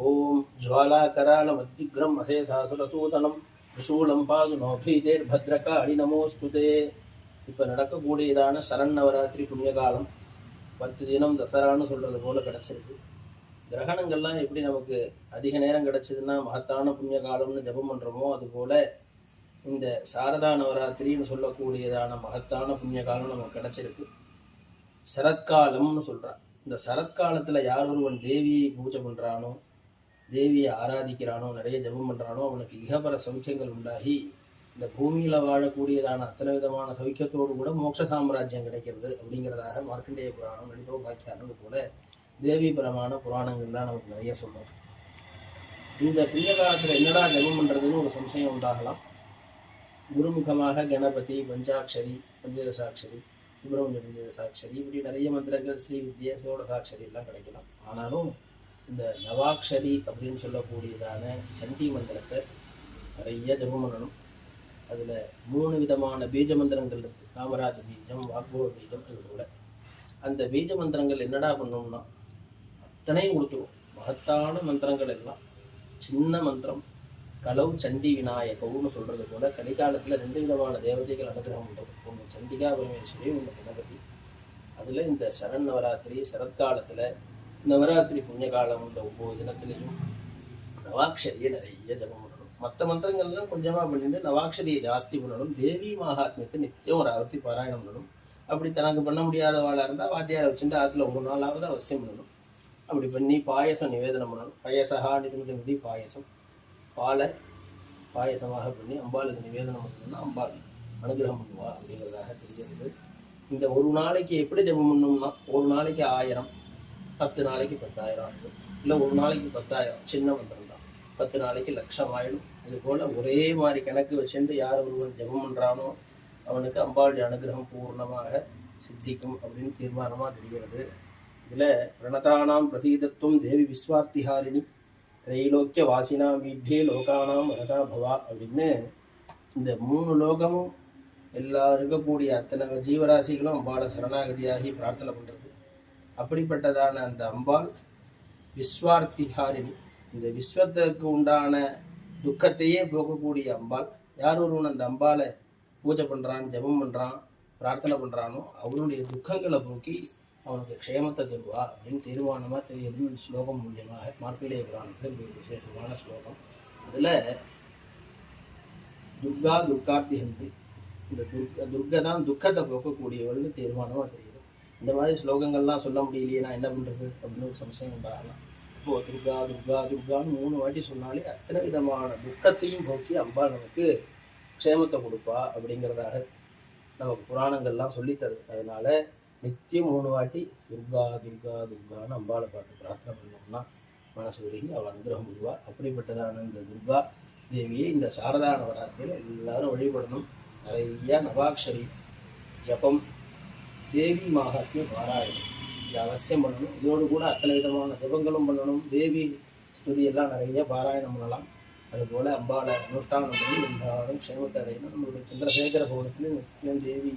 ஓம் ஜ்வாலாகராளமத்யுக்ரம் மசேசாசுரசூதனம் திரிசூலம் பாதுனோ பீதேர்பத்ரகாளி நமோஸ்துதே. இப்போ நடக்கக்கூடியதான சரண்நவராத்திரி புண்ணியகாலம் 10 தினம் தசரான்னு சொல்கிறது போல் கிடச்சிருக்கு. கிரகணங்கள்லாம் எப்படி நமக்கு அதிக நேரம் கிடச்சிதுன்னா மகத்தான புண்ணிய காலம்னு ஜபம் பண்ணுறோமோ, அதுபோல் இந்த சாரதா நவராத்திரின்னு சொல்லக்கூடியதான மகத்தான புண்ணிய காலம் நமக்கு கிடச்சிருக்கு. சரத்காலம்னு சொல்கிறான். இந்த சரத்காலத்தில் யார் ஒருவன் தேவியை பூஜை பண்ணுறானோ, தேவியை ஆராதிக்கிறானோ, நிறைய ஜபம் பண்ணுறானோ, அவனுக்கு இகபர சௌக்கியங்கள் உண்டாகி இந்த பூமியில் வாழக்கூடியதான அத்தனை விதமான சௌக்கியத்தோடு கூட மோட்ச சாம்ராஜ்யம் கிடைக்கிறது அப்படிங்கிறதாக மார்க்கண்டேய புராணம், லலிதோபாக்கியானது போல தேவிபரமான புராணங்கள்லாம் நமக்கு நிறைய சொல்கிறோம். இந்த புண்ணிய காலத்தில் என்னடா ஜபம் பண்ணுறதுன்னு ஒரு சம்சயம் உண்டாகலாம். குருமுகமாக கணபதி, பஞ்சாட்சரி, பஞ்சதசாட்சரி, சுப்பிரமணிய பஞ்சதசாட்சரி, இப்படி நிறைய மந்திரங்கள், ஸ்ரீ வித்யா, சோடசாட்சரி எல்லாம் கிடைக்கலாம். ஆனாலும் இந்த நவாக்ஷரி அப்படின்னு சொல்லக்கூடியதான சண்டி மந்திரத்தை நிறைய ஜபம் பண்ணணும். அதில் 3 விதமான பீஜ மந்திரங்கள் இருக்குது. காமராஜ பீஜம், வாக்போக பீஜம், அது போல் அந்த பீஜ மந்திரங்கள் என்னடா பண்ணோம்னா அத்தனையும் கொடுத்துருவோம். மகத்தான மந்திரங்கள் எல்லாம். சின்ன மந்திரம் கலவு சண்டி விநாயகவுன்னு சொல்கிறது போல் கலிகாலத்தில் 2 விதமான தேவதைகள் அனுகிரகம் உண்டு. ஒன்று சண்டிகா பரமேஸ்வரி, ஒன்று கணபதி. அதில் இந்த சரண் நவராத்திரி சரத்காலத்தில் நவராத்திரி புண்ணிய காலம் இந்த 9 தினத்துலேயும் நவாக்ஷரியை நிறைய ஜபம் பண்ணணும். மற்ற மந்திரங்கள்லாம் கொஞ்சமாக பண்ணிட்டு நவாக்ஷரியை ஜாஸ்தி பண்ணணும். தேவி மகாத்மியத்தை நித்தியம் ஒரு ஆவர்த்தி பாராயணம் பண்ணணும். அப்படி தனக்கு பண்ண முடியாதவாளாக இருந்தால் வாத்தியாரை வச்சுட்டு அதில் ஒரு நாளாவது அவசியம் பண்ணணும். அப்படி பண்ணி பாயசம் நிவேதனம் பண்ணணும். பயசகா நிருதி பாயசம், பாலை பாயசமாக பண்ணி அம்பாளுக்கு நிவேதனம் பண்ணணும்னா அம்பாள் அனுகிரகம் பண்ணுவா அப்படிங்கிறதாக தெரிகிறது. இந்த ஒரு நாளைக்கு எப்படி ஜபம் பண்ணணும்னா, ஒரு நாளைக்கு 1000, 10 நாளைக்கு 10,000 ஆகிடும். இல்லை ஒரு நாளைக்கு 10,000 சின்ன மந்திரம் தான், 10 நாளைக்கு லட்சம் ஆகிடும். இதுபோல் ஒரே மாதிரி கணக்கு வச்சுட்டு யார் ஒருவன் ஜபம் பண்ணுறானோ அவனுக்கு அம்பாளுடைய அனுகிரகம் பூர்ணமாக சித்திக்கும் அப்படின்னு தீர்மானமாக தெரிகிறது. இதில் பிரணதானாம் பிரசீதத்துவம் தேவி விஸ்வார்த்திஹாரிணி திரைலோக்கிய வாசினாம் வீட்டே லோகானாம் வரதா பவா அப்படின்னு இந்த 3 லோகமும் எல்லா இருக்கக்கூடிய அத்தனை ஜீவராசிகளும் அம்பாளை சரணாகதியாகி பிரார்த்தனை பண்ணுறது. அப்படிப்பட்டதான அந்த அம்பாள் விஸ்வார்த்திஹாரிணி, இந்த விஸ்வத்துக்கு உண்டான துக்கத்தையே போக்கக்கூடிய அம்பாள். யார் ஒருவன் அந்த அம்பாளை பூஜை பண்ணுறான், ஜபம் பண்ணுறான், பிரார்த்தனை பண்ணுறானோ அவனுடைய துக்கங்களை போக்கி அவனுக்கு க்ஷேமத்தை தருவா அப்படின்னு தீர்மானமாக தெரியுது. ஸ்லோகம் மூலியமாக மார்க்கண்டேய புராணத்தில் ஒரு விசேஷமான ஸ்லோகம். அதில் துர்கா துர்காபிஹந்தி, இந்த துர்கை தான் துக்கத்தை போக்கக்கூடியவள்னு தீர்மானமாக தெரியுது. இந்த மாதிரி ஸ்லோகங்கள்லாம் சொல்ல முடியலையே, நான் என்ன பண்ணுறது அப்படின்னு ஒரு சம்சயம் உண்டாகலாம். இப்போது துர்கா துர்கா துர்கான்னு 3 வாட்டி சொன்னாலே அத்தனை விதமான துக்கத்தையும் போக்கி அம்பாள் நமக்கு க்ஷேமத்தை கொடுப்பா அப்படிங்கிறதாக நமக்கு புராணங்கள்லாம் சொல்லித்தருது. அதனால் நித்தியம் 3 வாட்டி துர்கா துர்கா துர்கான்னு அம்பாளை பார்த்து பிரார்த்தனை பண்ணோம்னா மனசு உருகி அவள் அனுகிரகம் பண்ணுவா. அப்படிப்பட்டதான இந்த துர்கா தேவியை இந்த சாரதா நவராத்திரியில் எல்லாரும் வழிபடணும். நிறைய நவாக்ஷரி ஜபம், தேவி மகாத்மிய பாராயணம் இது அவசியம் பண்ணணும். இதோடு கூட அத்தனை விதமான ஜபங்களும் பண்ணணும். தேவி ஸ்துதியெல்லாம் நிறைய பாராயணம் பண்ணலாம். அதுபோல் அம்பாளை அனுஷ்டானம் பண்ணி எல்லாரும் க்ஷேமத்தை அடையணும். நம்மளுடைய சந்திரசேகர பவனத்தில் நித்தியம் தேவி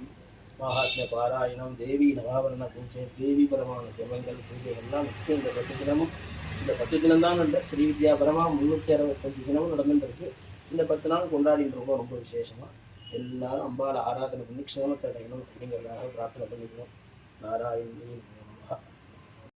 மகாத்மிய பாராயணம், தேவி நவாபரண பூஜை, தேவி பரமான ஜபங்கள், பூஜைகள்லாம் நித்தியம் இந்த 10 தினமும், இந்த 10 தினம்தான் இல்லை, ஸ்ரீ வித்யாபரமாக 365 தினமும் நடந்துருக்கு. இந்த 10 நாள் கொண்டாடிட்டு இருக்கோம். ரொம்ப விசேஷமாக எல்லாரும் அம்பாளை ஆராதனை பண்ணி க்ஷேமத்தை அடையணும் அப்படிங்கிறதாக பிரார்த்தனை பண்ணிக்கிறோம். நாராயணி.